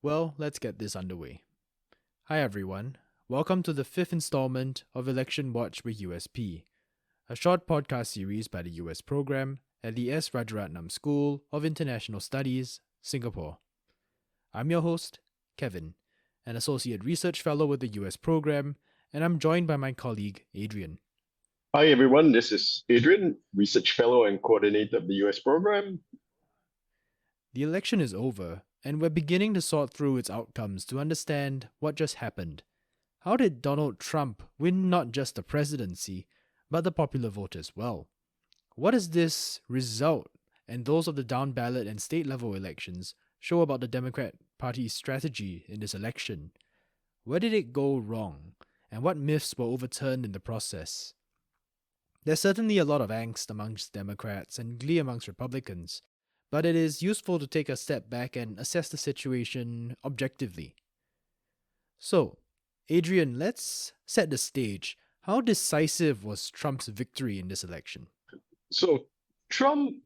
Well, let's get this underway. Hi everyone, welcome to the fifth installment of Election Watch with USP, a short podcast series by the US program at the S. Rajaratnam School of International Studies, Singapore. I'm your host, Kevin, an Associate Research Fellow with the US program, and I'm joined by my colleague, Adrian. Hi everyone, this is Adrian, Research Fellow and Coordinator of the US program. The election is over, and we're beginning to sort through its outcomes to understand what just happened. How did Donald Trump win not just the presidency, but the popular vote as well? What does this result and those of the down ballot and state level elections show about the Democrat Party's strategy in this election? Where did it go wrong, and what myths were overturned in the process? There's certainly a lot of angst amongst Democrats and glee amongst Republicans, but it is useful to take a step back and assess the situation objectively. So, Adrian, let's set the stage. How decisive was Trump's victory in this election? So Trump's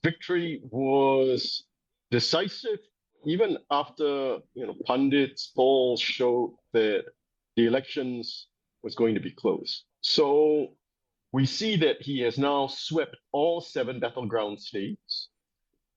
victory was decisive even after pundits polls showed that the elections was going to be close. So we see that he has now swept all 7 battleground states.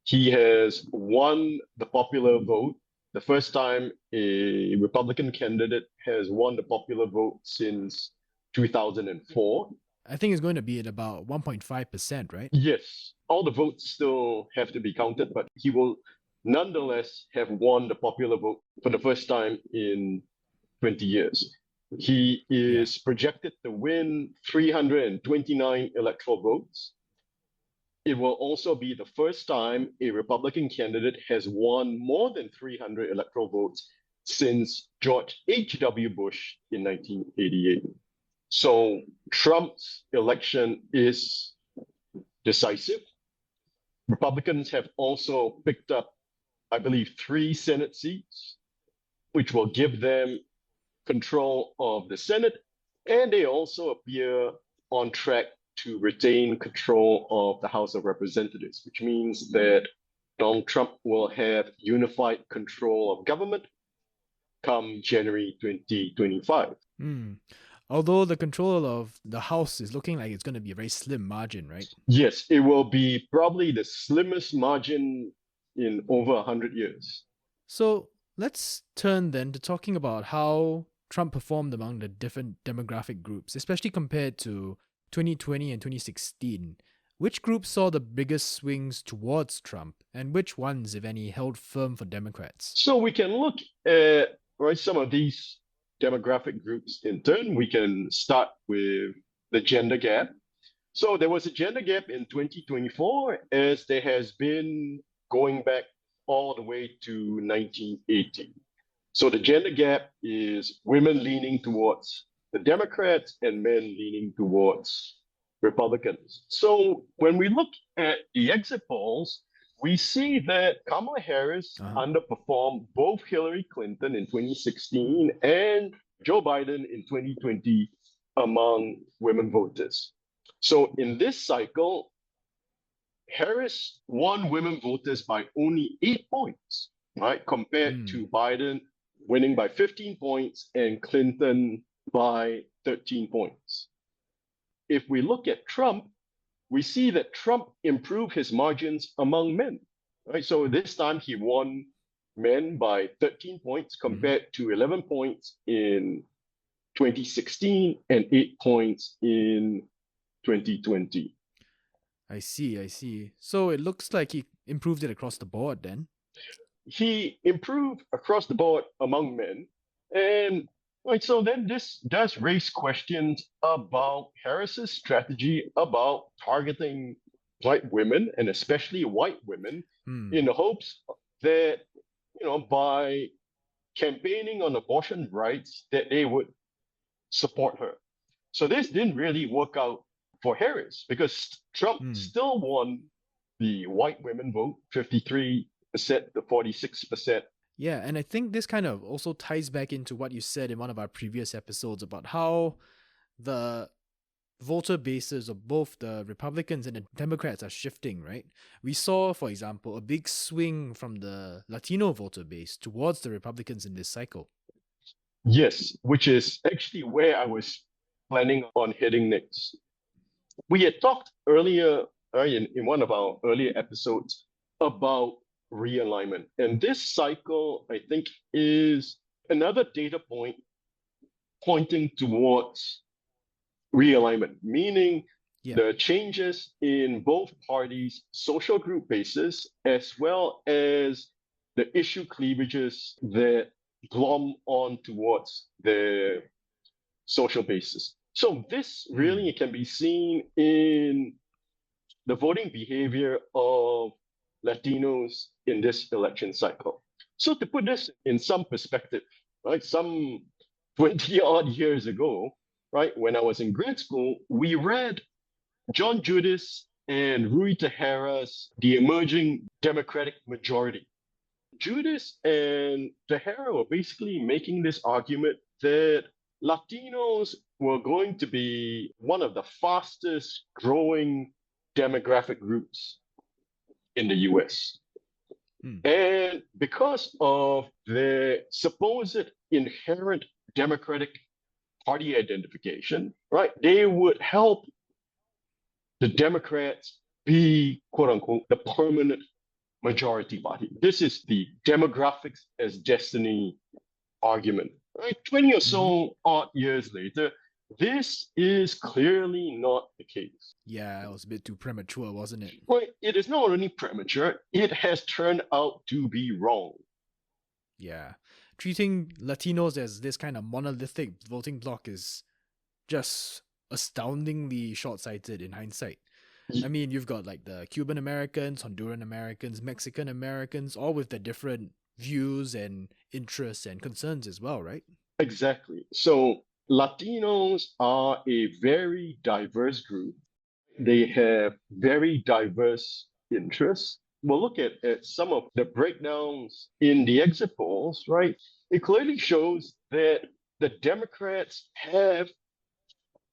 He has won the popular vote. The first time a Republican candidate has won the popular vote since 2004. I think it's going to be at about 1.5%, right? Yes, all the votes still have to be counted, but he will nonetheless have won the popular vote for the first time in 20 years. He is projected to win 329 electoral votes. It will also be the first time a Republican candidate has won more than 300 electoral votes since George H.W. Bush in 1988. So Trump's election is decisive. Republicans have also picked up, I believe, 3 Senate seats, which will give them control of the Senate, and they also appear on track to retain control of the House of Representatives, which means that Donald Trump will have unified control of government come January 2025. Although the control of the House is looking like it's going to be a very slim margin, right? Yes, it will be probably the slimmest margin in over 100 years. So let's turn then to talking about how Trump performed among the different demographic groups, especially compared to 2020 and 2016. Which groups saw the biggest swings towards Trump, and which ones, if any, held firm for Democrats? So we can look at some of these demographic groups in turn. We can start with the gender gap. So there was a gender gap in 2024, as there has been going back all the way to 1980. So the gender gap is women leaning towards the Democrats and men leaning towards Republicans. So when we look at the exit polls, we see that Kamala Harris underperformed both Hillary Clinton in 2016 and Joe Biden in 2020 among women voters. So in this cycle, Harris won women voters by only 8 points, right? Compared to Biden winning by 15 points and Clinton by 13 points. If we look at Trump, we see that Trump improved his margins among men, right? So this time he won men by 13 points compared to 11 points in 2016 and 8 points in 2020. I see. So it looks like he improved it across the board then. He improved across the board among men. And so then this does raise questions about Harris's strategy about targeting white women, and especially white women, in the hopes that, by campaigning on abortion rights, that they would support her. So this didn't really work out for Harris, because Trump still won the white women vote, 53% to 46%. Yeah, and I think this kind of also ties back into what you said in one of our previous episodes about how the voter bases of both the Republicans and the Democrats are shifting, right? We saw, for example, a big swing from the Latino voter base towards the Republicans in this cycle. Yes, which is actually where I was planning on heading next. We had talked earlier, in one of our earlier episodes, about realignment. And this cycle, I think, is another data point pointing towards realignment, meaning Yeah. the changes in both parties' social group basis, as well as the issue cleavages that glom on towards the social basis. So this Mm. really can be seen in the voting behavior of Latinos in this election cycle. So to put this in some perspective, right, some 20 odd years ago, right, when I was in grad school, we read John Judis and Rui Tejera's The Emerging Democratic Majority. Judis and Tejera were basically making this argument that Latinos were going to be one of the fastest growing demographic groups in the US. Mm. And because of their supposed inherent Democratic Party identification, right, they would help the Democrats be, quote unquote, the permanent majority party. This is the demographics as destiny argument. Right? 20 or Mm-hmm. so odd years later, this is clearly not the case. Yeah, it was a bit too premature, wasn't it? Right? It is not only premature, it has turned out to be wrong. Yeah. Treating Latinos as this kind of monolithic voting bloc is just astoundingly short sighted in hindsight. I mean, you've got like the Cuban Americans, Honduran Americans, Mexican Americans, all with their different views and interests and concerns as well, right? Exactly. So Latinos are a very diverse group. They have very diverse interests. We'll look at some of the breakdowns in the exit polls, right? It clearly shows that the Democrats have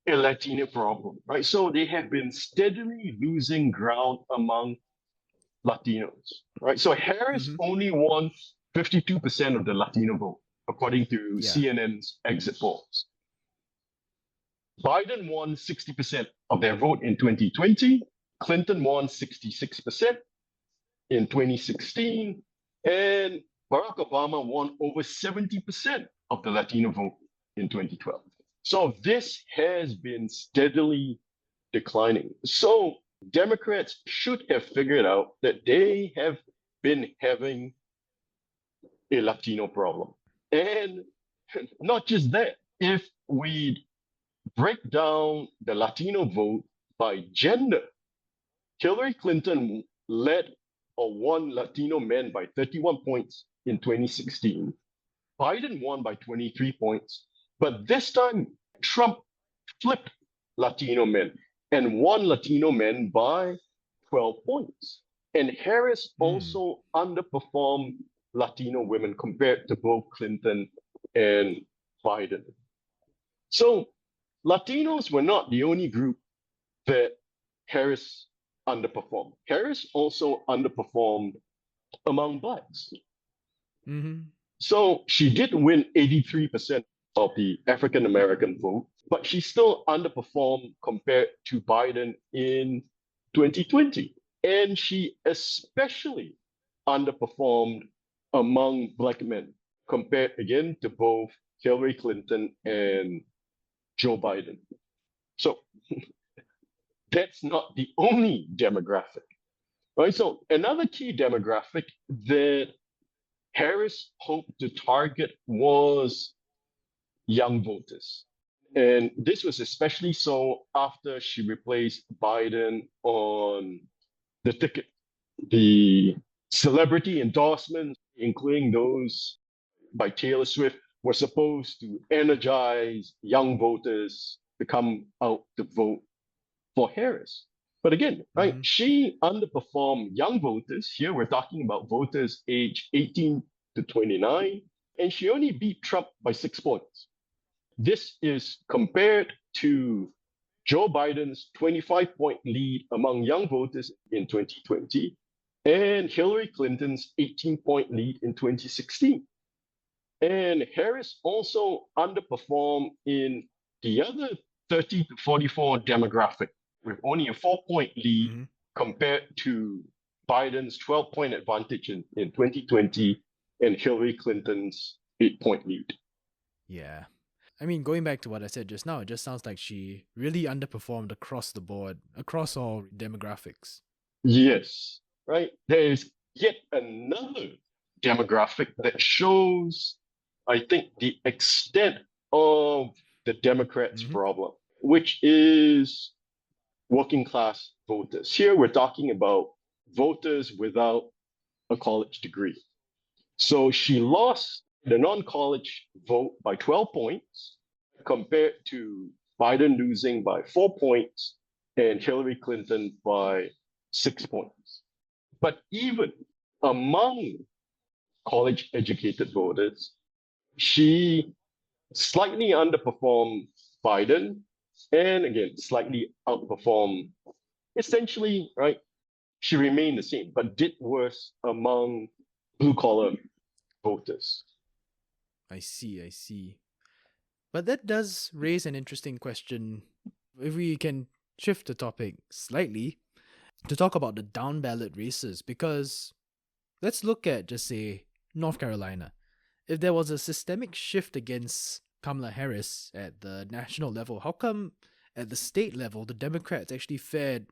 a Latino problem, right? So they have been steadily losing ground among Latinos, right? So Harris Mm-hmm. only won 52% of the Latino vote, according to Yeah. CNN's exit polls. Biden won 60% of their vote in 2020. Clinton won 66% in 2016. And Barack Obama won over 70% of the Latino vote in 2012. So this has been steadily declining. So Democrats should have figured out that they have been having a Latino problem. And not just that, if we break down the Latino vote by gender, Hillary Clinton led or won Latino men by 31 points in 2016. Biden won by 23 points. But this time, Trump flipped Latino men and won Latino men by 12 points. And Harris Mm. also underperformed Latino women compared to both Clinton and Biden. So Latinos were not the only group that Harris underperformed. Harris also underperformed among blacks. Mm-hmm. So she did win 83% of the African American vote, but she still underperformed compared to Biden in 2020. And she especially underperformed among black men compared again to both Hillary Clinton and Joe Biden. So that's not the only demographic, right? So another key demographic that Harris hoped to target was young voters. And this was especially so after she replaced Biden on the ticket. The celebrity endorsements, including those by Taylor Swift, were supposed to energize young voters to come out to vote for Harris. But again, right, Mm-hmm. she underperformed young voters. Here we're talking about voters age 18 to 29, and she only beat Trump by 6 points. This is compared to Joe Biden's 25-point lead among young voters in 2020 and Hillary Clinton's 18-point lead in 2016. And Harris also underperformed in the other 30 to 44 demographic with only a 4-point lead Mm-hmm. compared to Biden's 12-point advantage in 2020 and Hillary Clinton's 8-point lead. Yeah. I mean, going back to what I said just now, it just sounds like she really underperformed across the board, across all demographics. Yes, right. There is yet another demographic that shows, I think, the extent of the Democrats' Mm-hmm. problem, which is working class voters. Here we're talking about voters without a college degree. So she lost the non-college vote by 12 points compared to Biden losing by 4 points and Hillary Clinton by 6 points. But even among college educated voters, she slightly underperformed Biden and again slightly outperformed. Essentially, right, she remained the same, but did worse among blue collar voters. I see. But that does raise an interesting question. If we can shift the topic slightly to talk about the down ballot races, because let's look at, just say, North Carolina. If there was a systemic shift against Kamala Harris at the national level, how come at the state level the Democrats actually fared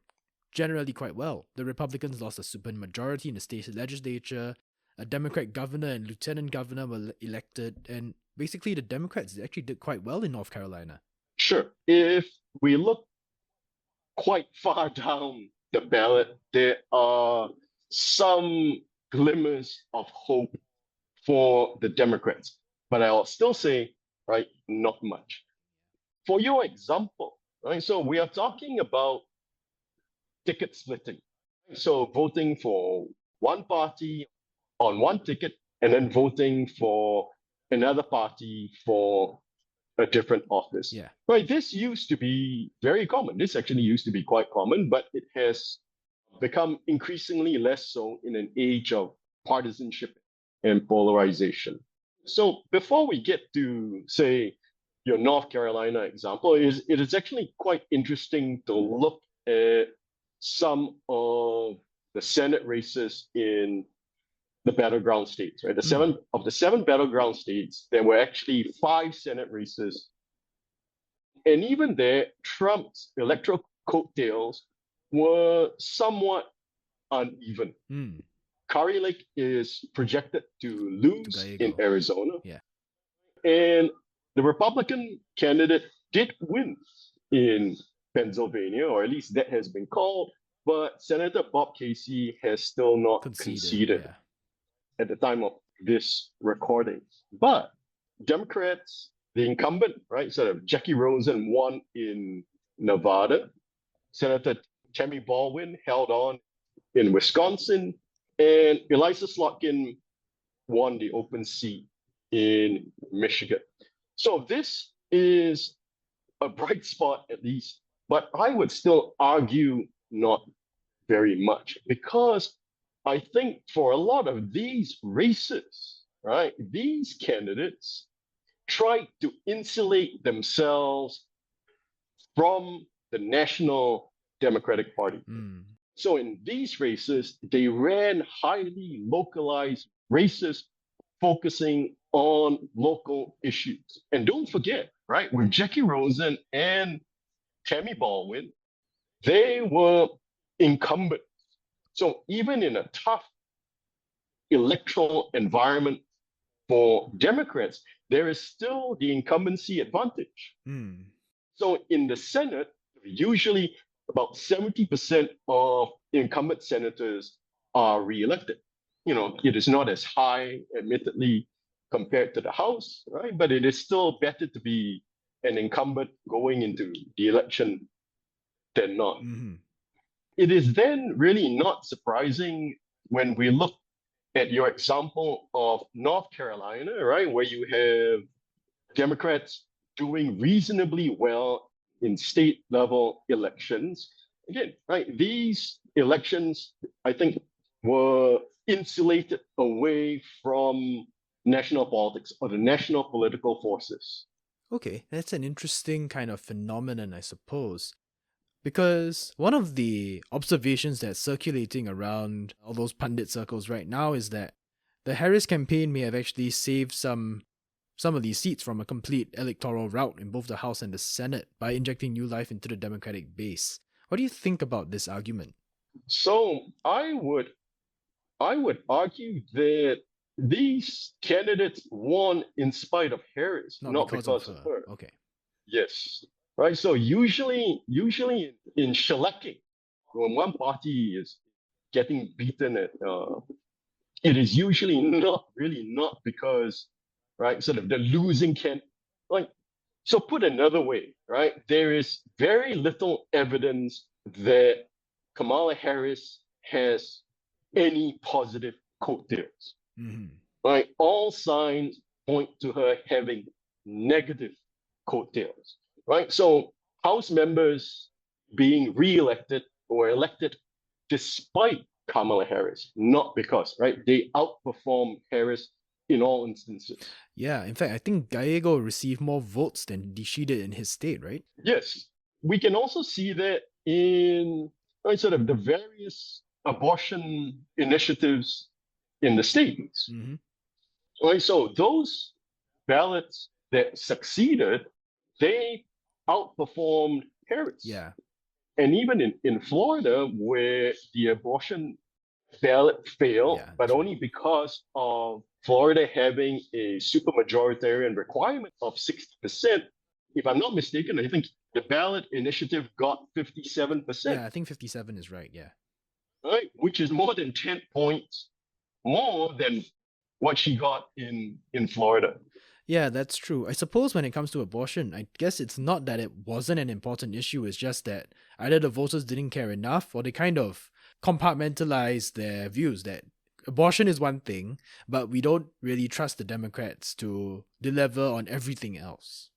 generally quite well? The Republicans lost a supermajority in the state legislature, a Democrat governor and lieutenant governor were elected, and basically the Democrats actually did quite well in North Carolina. Sure. If we look quite far down the ballot, there are some glimmers of hope for the Democrats. But I'll still say, right, not much. For your example, right, so we are talking about ticket splitting. So voting for one party on one ticket and then voting for another party for a different office. Yeah. Right. This used to be very common. This actually used to be quite common, but it has become increasingly less so in an age of partisanship and polarization. So before we get to, say, your North Carolina example, it is actually quite interesting to look at some of the Senate races in the battleground states, right? Of the seven battleground states, there were actually 5 Senate races. And even there, Trump's electoral coattails were somewhat uneven. Kari Lake is projected to lose in Arizona. Yeah. And the Republican candidate did win in Pennsylvania, or at least that has been called, but Senator Bob Casey has still not conceded. Yeah. At the time of this recording. But Democrats, the incumbent, right, sort of Jackie Rosen won in Nevada. Senator Tammy Baldwin held on in Wisconsin. And Eliza Slotkin won the open seat in Michigan. So this is a bright spot at least, but I would still argue not very much because I think for a lot of these races, right, these candidates tried to insulate themselves from the National Democratic Party. So in these races, they ran highly localized races focusing on local issues. And don't forget, right, with Jackie Rosen and Tammy Baldwin, they were incumbent. So even in a tough electoral environment for Democrats, there is still the incumbency advantage. So in the Senate, usually about 70% of incumbent senators are reelected. You know, it is not as high, admittedly, compared to the House, right? But it is still better to be an incumbent going into the election than not. It is then really not surprising when we look at your example of North Carolina, right, where you have Democrats doing reasonably well in state level elections. Again, right, these elections, I think, were insulated away from national politics or the national political forces. Okay, that's an interesting kind of phenomenon, I suppose. Because one of the observations that's circulating around all those pundit circles right now is that the Harris campaign may have actually saved some of these seats from a complete electoral rout in both the House and the Senate by injecting new life into the Democratic base. What do you think about this argument? So I would argue that these candidates won in spite of Harris, Not not because of because of her. her. Okay. Yes. Right. So usually in shellacking, when one party is getting beaten at, it is usually not because, right, sort of the losing can, like, so put another way, right, there is very little evidence that Kamala Harris has any positive coattails, Mm-hmm. right? All signs point to her having negative coattails, right? So House members being re-elected or elected despite Kamala Harris, not because, right? They outperform Harris in all instances. Yeah, in fact, I think Gallego received more votes than she did in his state, right? Yes, we can also see that in, right, sort of the various abortion initiatives in the states. Mm-hmm. Right, so those ballots that succeeded, they outperformed Harris. Yeah. And even in Florida, where the abortion ballot failed, Yeah, but that's right. only because of Florida having a supermajoritarian requirement of 60%. If I'm not mistaken, I think the ballot initiative got 57%, Yeah, I think 57 is right, yeah. right? Which is more than 10 points more than what she got in Florida. Yeah, that's true. I suppose when it comes to abortion, I guess it's not that it wasn't an important issue, it's just that either the voters didn't care enough or they kind of compartmentalized their views that abortion is one thing, but we don't really trust the Democrats to deliver on everything else.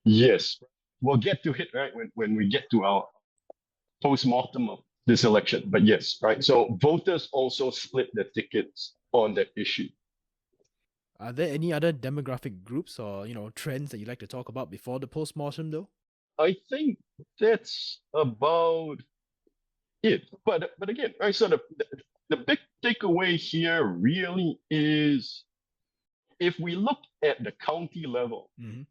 Yes, we'll get to it, right, when we get to our post-mortem of this election. But yes, right. So voters also split the tickets on that issue. Are there any other demographic groups or, trends that you'd like to talk about before the postmortem though? I think that's about it. But again, right, so the big takeaway here really is if we look at the county level, Mm-hmm.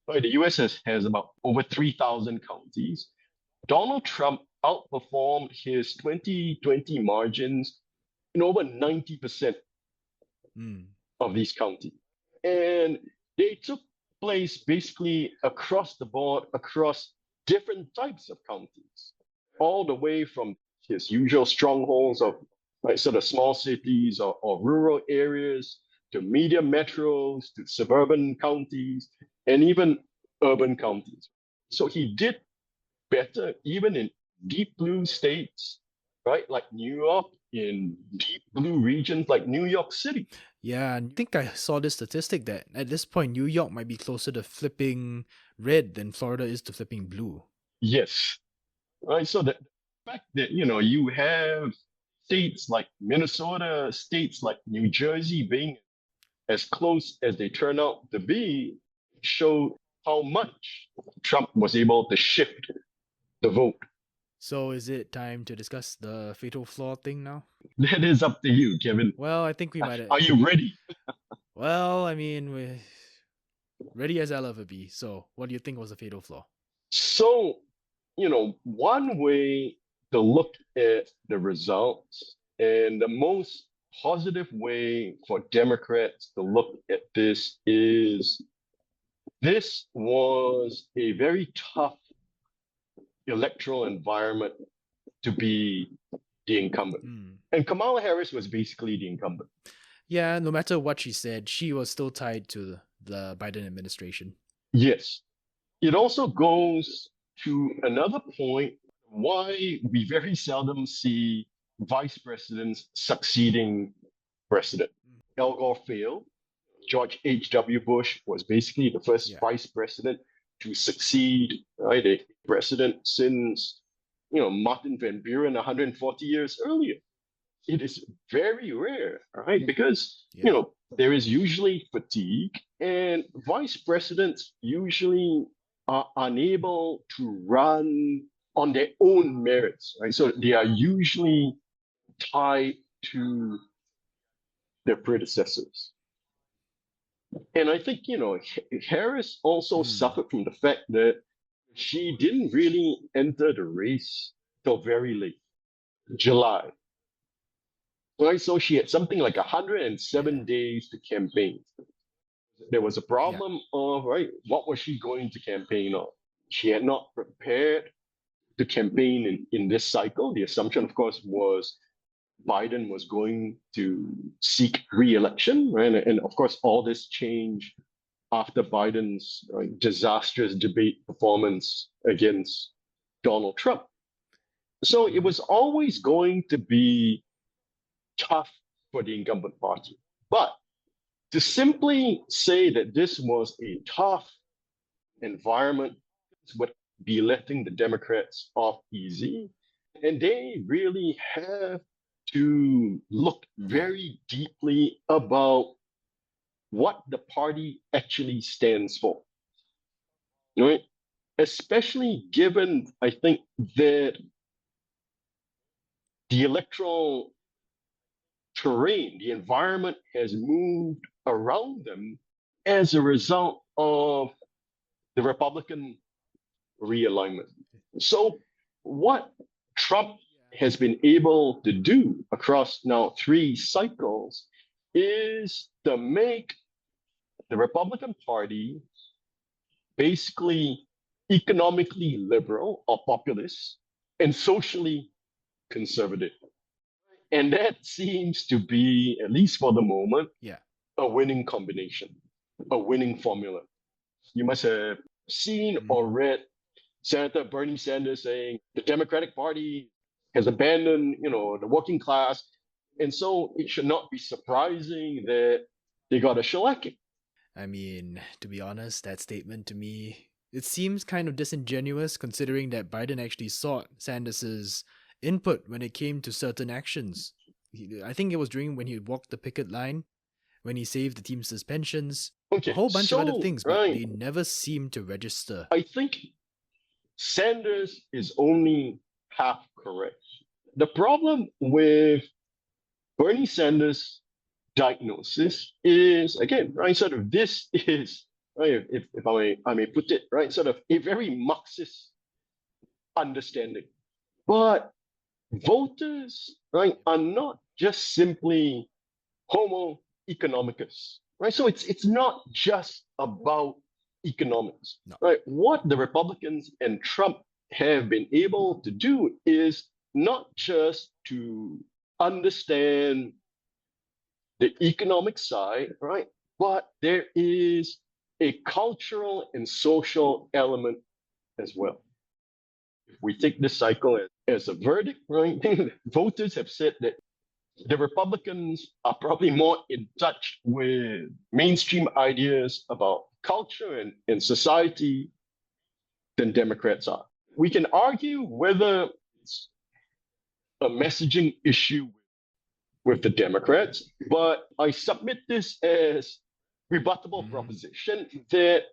right, the US has about over 3,000 counties. Donald Trump outperformed his 2020 margins in over 90% Mm. of these counties. And they took place basically across the board, across different types of counties, all the way from his usual strongholds of, like, sort of small cities or rural areas to medium metros to suburban counties and even urban counties. So he did better even in deep blue states, right? Like New York, in deep blue regions like New York City. Yeah, and I think I saw this statistic that at this point, New York might be closer to flipping red than Florida is to flipping blue. Yes, right. So the fact that, you have states like Minnesota, states like New Jersey being as close as they turn out to be show how much Trump was able to shift the vote. So is it time to discuss the fatal flaw thing now? That is up to you, Kevin. Well, I think we might. Are you ready? Well, I mean, we're ready as I'll ever be. So, what do you think was the fatal flaw? So, one way to look at the results and the most positive way for Democrats to look at this is this was a very tough electoral environment to be the incumbent. Mm. And Kamala Harris was basically the incumbent. Yeah, no matter what she said, she was still tied to the Biden administration. Yes. It also goes to another point why we very seldom see vice presidents succeeding president. Al Gore failed. George H.W. Bush was basically the first Yeah. vice president to succeed, right, a president since, Martin Van Buren 140 years earlier. It is very rare, right? Because, Yeah. there is usually fatigue, and vice presidents usually are unable to run on their own merits, right? So they are usually tied to their predecessors. And I think, Harris also suffered from the fact that she didn't really enter the race till very late, July. Right, so she had something like 107 Yeah. days to campaign. There was a Yeah. problem of, right, what was she going to campaign on? She had not prepared to campaign in this cycle. The assumption, of course, was Biden was going to seek re-election, right? And of course, all this changed after Biden's disastrous debate performance against Donald Trump. So it was always going to be tough for the incumbent party. But to simply say that this was a tough environment would be letting the Democrats off easy. And they really have to look Yeah. very deeply about what the party actually stands for. Right? Especially given, I think, that the electoral terrain, the environment has moved around them as a result of the Republican realignment. So, what Trump has been able to do across now 3 cycles is to make the Republican Party basically economically liberal or populist and socially conservative. And that seems to be, at least for the moment, Yeah. a winning combination, a winning formula. You must have seen or read Senator Bernie Sanders saying the Democratic Party has abandoned, the working class. And so it should not be surprising that they got a shellacking. I mean, to be honest, that statement to me, it seems kind of disingenuous considering that Biden actually sought Sanders's input when it came to certain actions. I think it was during when he walked the picket line, when he saved the team's suspensions, a Okay, whole bunch of other so, things, but right, they never seem to register. I think Sanders is only half correct. The problem with Bernie Sanders' diagnosis is, again, right, sort of this is, right, if I may put it, right, sort of a very Marxist understanding. But voters, right, are not just simply homo economicus, right? So it's not just about economics, No. right? What the Republicans and Trump have been able to do is not just to understand the economic side, right? But there is a cultural and social element as well. If we take this cycle as a verdict, right? Voters have said that the Republicans are probably more in touch with mainstream ideas about culture and society than Democrats are. We can argue whether it's a messaging issue with the Democrats, but I submit this as rebuttable proposition that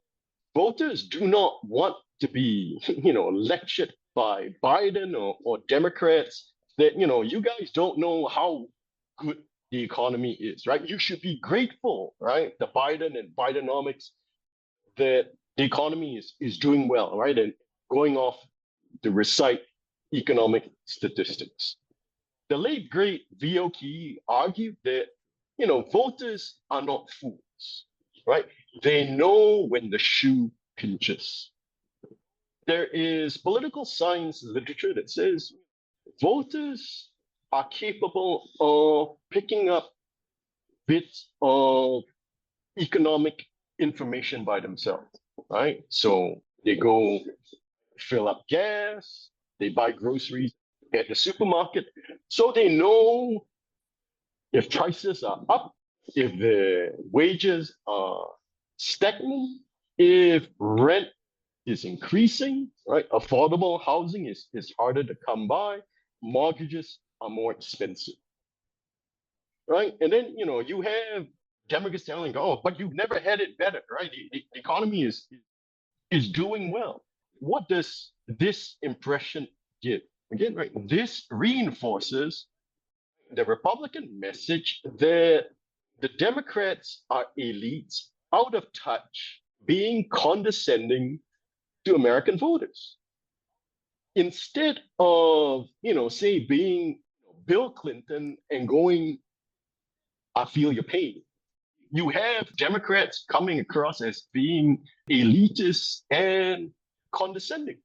voters do not want to be, lectured by Biden or Democrats that, you guys don't know how good the economy is, right? You should be grateful, right? The Biden and Bidenomics that the economy is doing well, right? And going off to recite economic statistics. The late great V.O. Key argued that, voters are not fools, right? They know when the shoe pinches. There is political science literature that says voters are capable of picking up bits of economic information by themselves, right? So they go fill up gas, they buy groceries at the supermarket, so they know if prices are up, if the wages are stagnant, if rent is increasing, right? Affordable housing is harder to come by. Mortgages are more expensive, right? And then, you have Democrats telling, oh, but you've never had it better, right? The economy is doing well. What does this impression give? Again, right? This reinforces the Republican message that the Democrats are elites, out of touch, being condescending to American voters. Instead of, say, being Bill Clinton and going, I feel your pain. You have Democrats coming across as being elitist and condescending.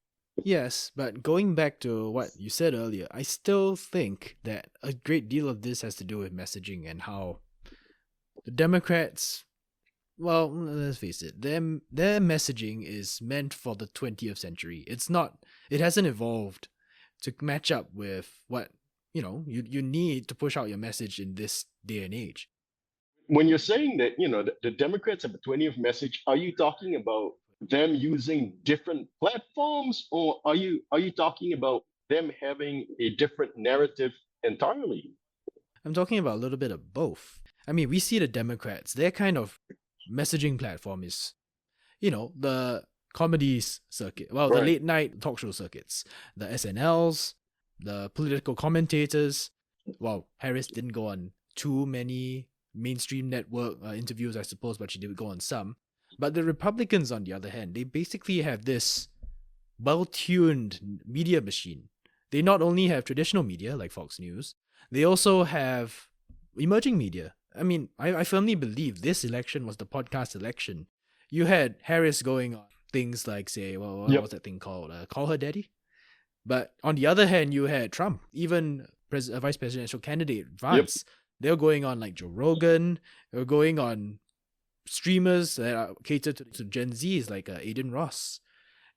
Yes, but going back to what you said earlier, I still think that a great deal of this has to do with messaging and how the Democrats, well, let's face it, their messaging is meant for the 20th century. It hasn't evolved to match up with what, you need to push out your message in this day and age. When you're saying that, the Democrats have a 20th message, are you talking about them using different platforms, or are you talking about them having a different narrative entirely? I'm talking about a little bit of both. I mean, we see the Democrats, their kind of messaging platform is, the comedies circuit, well, the Right. late night talk show circuits, the SNLs, the political commentators. Well, Harris didn't go on too many mainstream network interviews, I suppose, but she did go on some. But the Republicans, on the other hand, they basically have this well-tuned media machine. They not only have traditional media like Fox News, they also have emerging media. I mean, I firmly believe this election was the podcast election. You had Harris going on things like, say, well, what Yep. was that thing called? Call Her Daddy? But on the other hand, you had Trump, even vice presidential candidate Vance. They were going on like Joe Rogan. They were going on streamers that are catered to Gen Zs like Aiden Ross.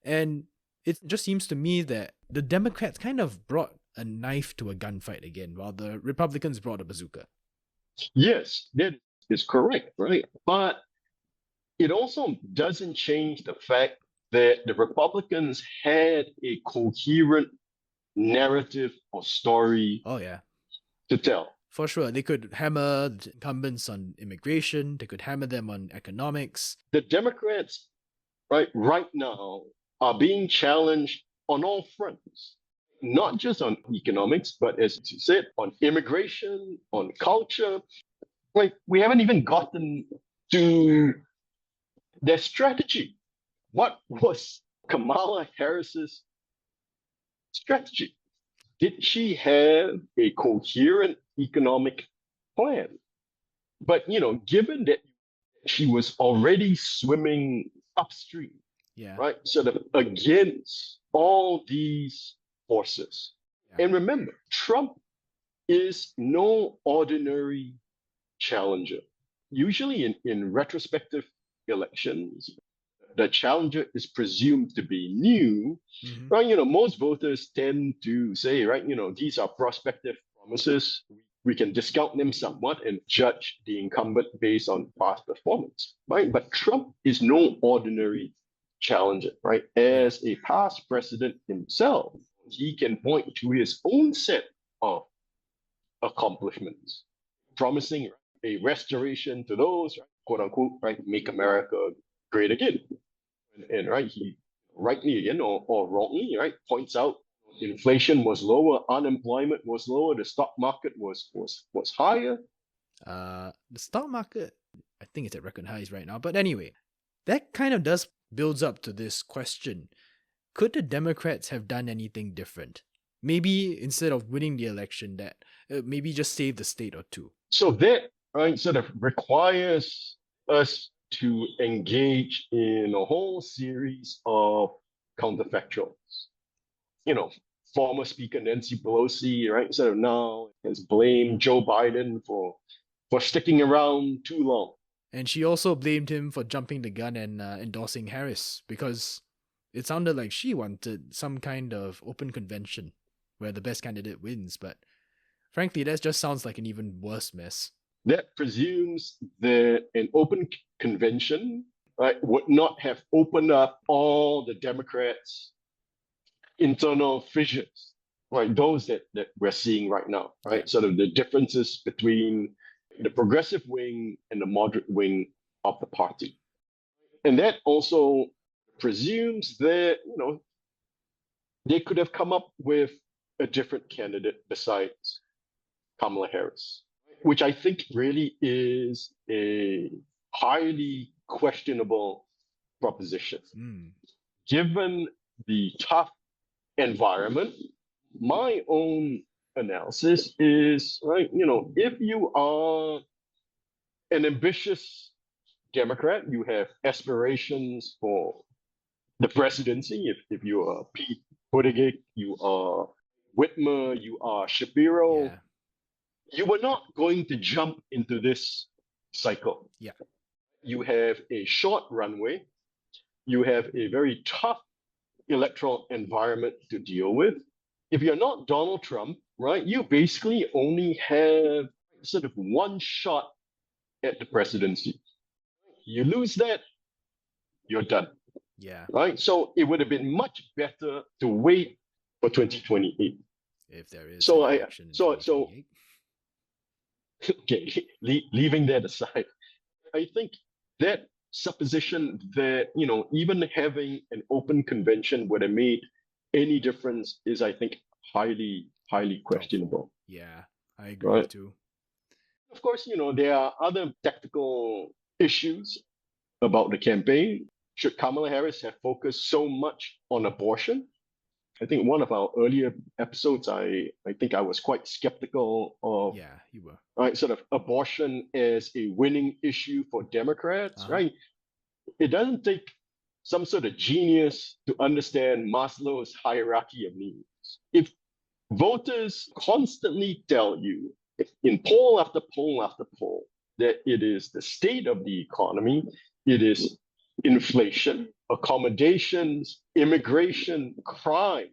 And it just seems to me that the Democrats kind of brought a knife to a gunfight again, while the Republicans brought a bazooka. Yes, that is correct, right? But it also doesn't change the fact that the Republicans had a coherent narrative or story Oh, yeah. to tell. For sure. They could hammer the incumbents on immigration, they could hammer them on economics. The Democrats, right now, are being challenged on all fronts, not just on economics, but as you said, on immigration, on culture. Like, we haven't even gotten to their strategy. What was Kamala Harris's strategy? Did she have a coherent economic plan? But, given that she was already swimming upstream, Yeah. right, sort of against all these forces. Yeah. And remember, Trump is no ordinary challenger. Usually in retrospective elections, the challenger is presumed to be new, Mhm. right? Most voters tend to say, right, these are prospective promises. We can discount them somewhat and judge the incumbent based on past performance, right? But Trump is no ordinary challenger, right? As a past president himself, he can point to his own set of accomplishments, promising a restoration to those, right, quote unquote, right, make America great again. And right, he rightly again or wrongly, right, points out inflation was lower, unemployment was lower, the stock market was higher. The stock market, I think it's at record highs right now. But anyway, that kind of does builds up to this question. Could the Democrats have done anything different? Maybe instead of winning the election, that maybe just save the state or two. So that, right, sort of requires us to engage in a whole series of counterfactuals. Former Speaker Nancy Pelosi, right, sort of now has blamed Joe Biden for sticking around too long. And she also blamed him for jumping the gun and endorsing Harris because it sounded like she wanted some kind of open convention where the best candidate wins. But frankly, that just sounds like an even worse mess. That presumes that an open convention right, would not have opened up all the Democrats' internal fissures, right? Those that we're seeing right now, Yeah. right? Sort of the differences between the progressive wing and the moderate wing of the party. And that also presumes that, they could have come up with a different candidate besides Kamala Harris, which I think really is a highly questionable proposition. Given the tough environment, my own analysis is, right, if you are an ambitious Democrat, you have aspirations for the presidency. If you are Pete Buttigieg, you are Whitmer, you are Shapiro, Yeah. you were not going to jump into this cycle. Yeah. You have a short runway. You have a very tough electoral environment to deal with. If you're not Donald Trump, right, you basically only have sort of one shot at the presidency. You lose that, you're done. Yeah. Right? So it would have been much better to wait for 2028. If there is So an I election in so 2028. okay, leaving that aside, I think that supposition that even having an open convention would have made any difference is, I think, highly questionable. Yeah, I agree Right? too. Of course, there are other tactical issues about the campaign. Should Kamala Harris have focused so much on abortion? I think one of our earlier episodes, I think I was quite skeptical of, Yeah, you were. right, sort of abortion as a winning issue for Democrats, right? It doesn't take some sort of genius to understand Maslow's hierarchy of needs. If voters constantly tell you in poll after poll after poll that it is the state of the economy, it is inflation, accommodations, immigration, crime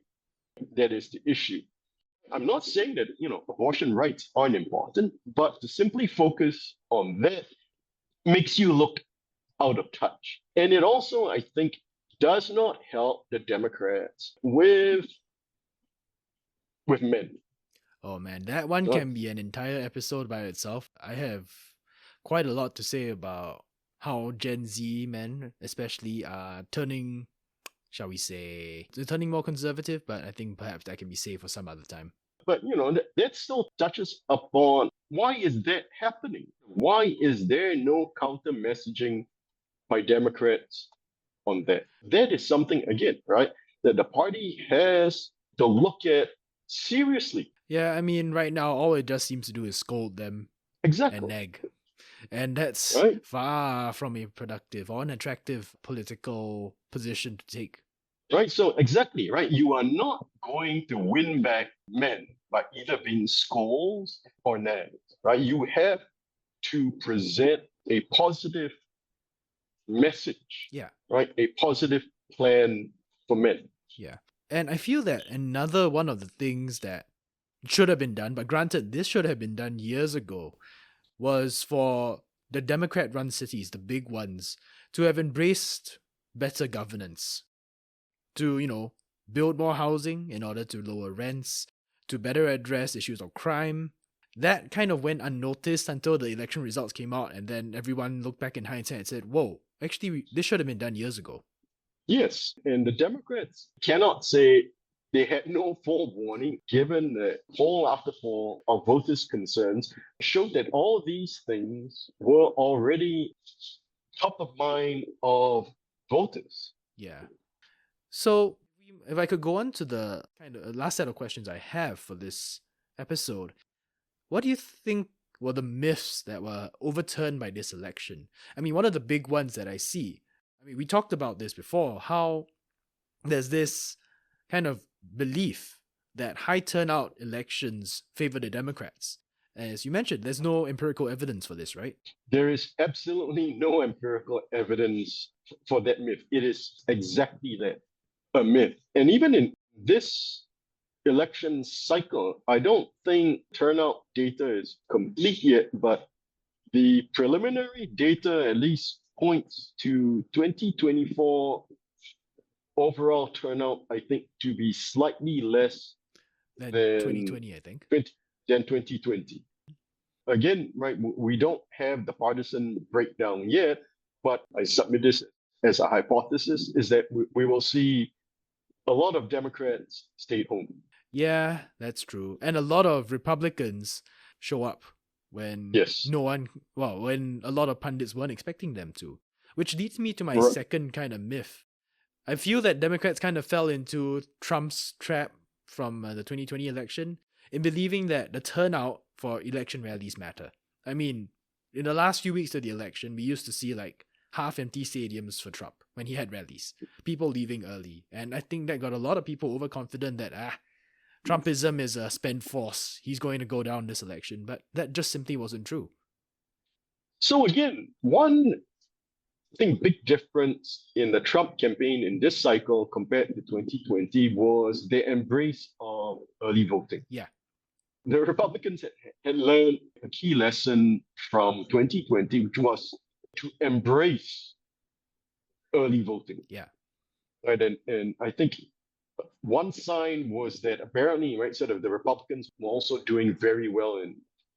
that is the issue. I'm not saying that abortion rights aren't important, but to simply focus on that makes you look out of touch. And it also, I think, does not help the Democrats with men. Oh man, that one Right? can be an entire episode by itself. I have quite a lot to say about how Gen Z men, especially, are turning, shall we say, they're turning more conservative, but I think perhaps that can be saved for some other time. But that still touches upon why is that happening? Why is there no counter messaging by Democrats on that? That is something, again, right, that the party has to look at seriously. Yeah, I mean, right now, all it just seems to do is scold them and Exactly. nag. And that's Right? far from a productive or an attractive political position to take. Right. So exactly, right. You are not going to win back men by either being scolds or nags, right? You have to present a positive message. Yeah. Right. A positive plan for men. Yeah. And I feel that another one of the things that should have been done, but granted, this should have been done years ago, was for the Democrat run cities, the big ones, to have embraced better governance. To, build more housing in order to lower rents, to better address issues of crime. That kind of went unnoticed until the election results came out, and then everyone looked back in hindsight and said, whoa, actually, this should have been done years ago. Yes. And the Democrats cannot say they had no forewarning, given that poll after poll of voters' concerns showed that all these things were already top of mind of voters. Yeah. So, if I could go on to the kind of last set of questions I have for this episode, what do you think were the myths that were overturned by this election? I mean, one of the big ones that I see, we talked about this before, how there's this kind of belief that high turnout elections favor the Democrats. As you mentioned, there's no empirical evidence for this, right? There is absolutely no empirical evidence for that myth. It is exactly that, a myth. And even in this election cycle, I don't think turnout data is complete yet, but the preliminary data, at least points to 2024 overall turnout, I think, to be slightly less Then than 2020, I think. 2020. Again, right, we don't have the partisan breakdown yet, but I submit this as a hypothesis, is that we will see a lot of Democrats stay home. Yeah, that's true. And a lot of Republicans show up when Yes. when a lot of pundits weren't expecting them to. Which leads me to my Right. second kind of myth. I feel that Democrats kind of fell into Trump's trap from the 2020 election in believing that the turnout for election rallies matter. I mean, in the last few weeks of the election, we used to see like half empty stadiums for Trump when he had rallies, people leaving early. And I think that got a lot of people overconfident that, Trumpism is a spent force. He's going to go down this election. But that just simply wasn't true. So again, one thing, big difference in the Trump campaign in this cycle compared to 2020 was their embrace of early voting. Yeah. The Republicans had learned a key lesson from 2020, which was to embrace early voting. Yeah. Right. And I think one sign was that apparently, right, sort of the Republicans were also doing very well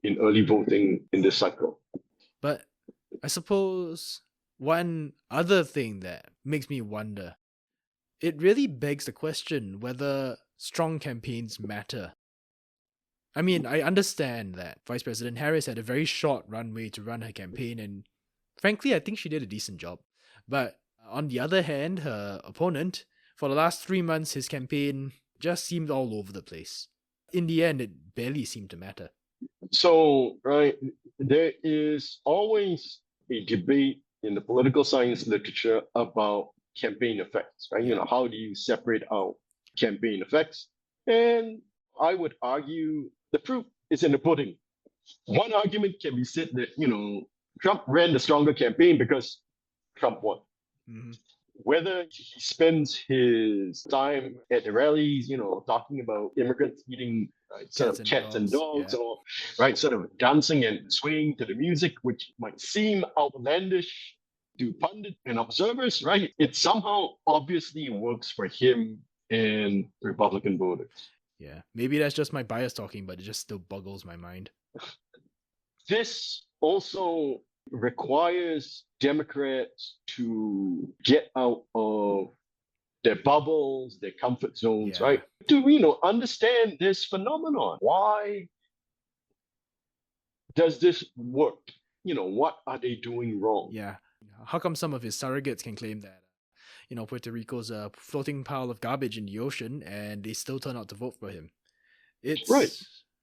in early voting in this cycle. But I suppose one other thing that makes me wonder, it really begs the question whether strong campaigns matter. I mean, I understand that Vice President Harris had a very short runway to run her campaign, and frankly, I think she did a decent job. But on the other hand, her opponent, for the last 3 months, his campaign just seemed all over the place. In the end, it barely seemed to matter. So, right, there is always a debate in the political science literature about campaign effects, right? Yeah. How do you separate out campaign effects? And I would argue the proof is in the pudding. One argument can be said that, Trump ran the stronger campaign because Trump won. Mm-hmm. Whether he spends his time at the rallies, talking about immigrants eating sort of cats and dogs, yeah. or right, sort of dancing and swaying to the music, which might seem outlandish to pundits and observers, right? It somehow obviously works for him and Republican voters. Yeah, maybe that's just my bias talking, but it just still boggles my mind. This also requires Democrats to get out of their bubbles, their comfort zones, Yeah. right? To understand this phenomenon. Why does this work? What are they doing wrong? Yeah. How come some of his surrogates can claim that, Puerto Rico's a floating pile of garbage in the ocean and they still turn out to vote for him? It's right.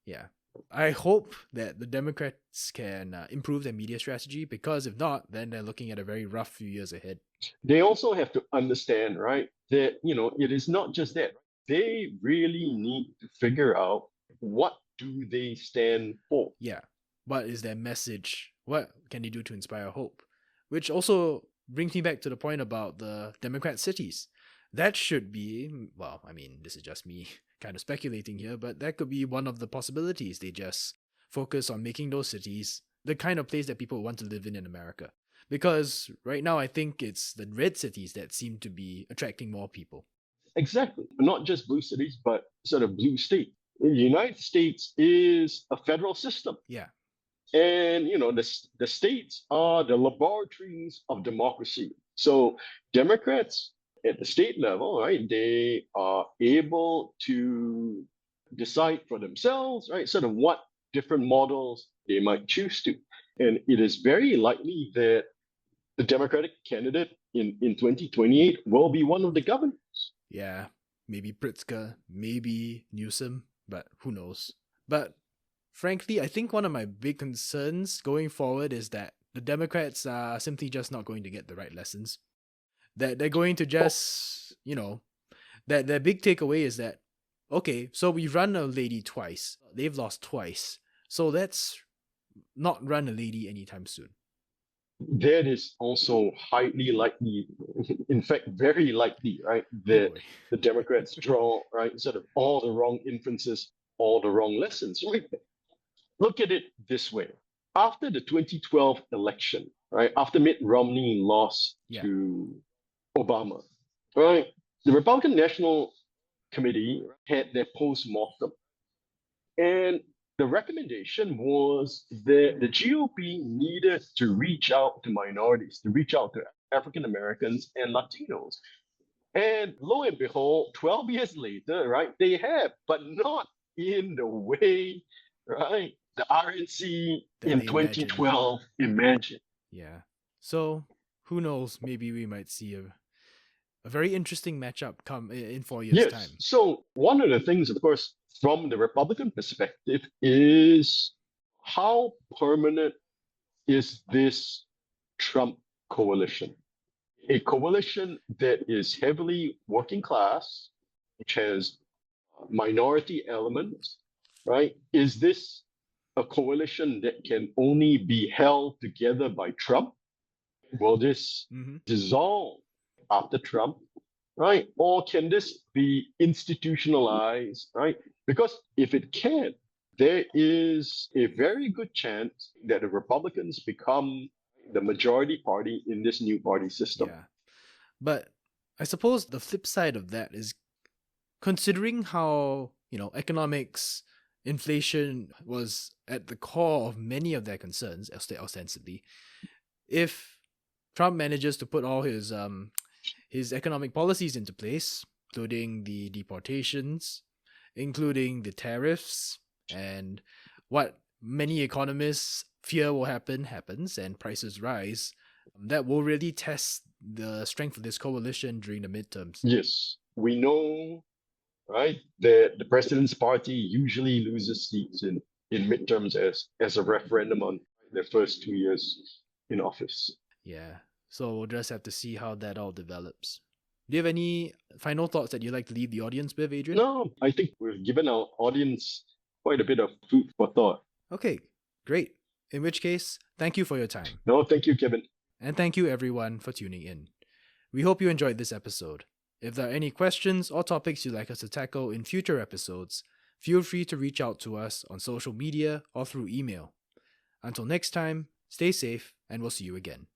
Yeah. I hope that the Democrats can improve their media strategy, because if not, then they're looking at a very rough few years ahead. They also have to understand, right, that, it is not just that. They really need to figure out what do they stand for. Yeah. What is their message? What can they do to inspire hope? Which also brings me back to the point about the Democrat cities. That should be, well, I mean, this is just me kind of speculating here, but that could be one of the possibilities. They just focus on making those cities the kind of place that people want to live in America. Because right now, I think it's the red cities that seem to be attracting more people. Exactly. Not just blue cities, but sort of blue states. The United States is a federal system. Yeah. And, the states are the laboratories of democracy. So Democrats at the state level, right, they are able to decide for themselves, right, sort of what different models they might choose to. And it is very likely that the Democratic candidate in 2028 will be one of the governors. Yeah, maybe Pritzker, maybe Newsom, but who knows. But frankly, I think one of my big concerns going forward is that the Democrats are simply just not going to get the right lessons. That they're going to just, that their big takeaway is that, okay, so we've run a lady twice. They've lost twice. So let's not run a lady anytime soon. That is also highly likely, in fact, very likely, right, that the Democrats draw, right, sort of all the wrong inferences, all the wrong lessons. Right? Look at it this way. After the 2012 election, right? After Mitt Romney lost Yeah. to Obama, right? The Republican National Committee had their post-mortem, and the recommendation was that the GOP needed to reach out to minorities, to reach out to African Americans and Latinos. And lo and behold, 12 years later, right, they have, but not in the way, right, the RNC That in they imagined. 2012 imagined. Yeah. So who knows? Maybe we might see a very interesting matchup come in 4 years' Yes. time. So one of the things, of course, from the Republican perspective is how permanent is this Trump coalition? A coalition that is heavily working class, which has minority elements, right? Is this a coalition that can only be held together by Trump? Will this Hmm. dissolve after Trump, right? Or can this be institutionalized, right? Because if it can, there is a very good chance that the Republicans become the majority party in this new party system. Yeah. But I suppose the flip side of that is considering how, economics, inflation was at the core of many of their concerns, ostensibly, if Trump manages to put all his economic policies into place, including the deportations, including the tariffs, and what many economists fear will happens, and prices rise, that will really test the strength of this coalition during the midterms. Yes, we know, right, that the president's party usually loses seats in midterms as a referendum on their first 2 years in office. Yeah. So we'll just have to see how that all develops. Do you have any final thoughts that you'd like to leave the audience with, Adrian? No, I think we've given our audience quite a bit of food for thought. Okay, great. In which case, thank you for your time. No, thank you, Kevin. And thank you everyone for tuning in. We hope you enjoyed this episode. If there are any questions or topics you'd like us to tackle in future episodes, feel free to reach out to us on social media or through email. Until next time, stay safe and we'll see you again.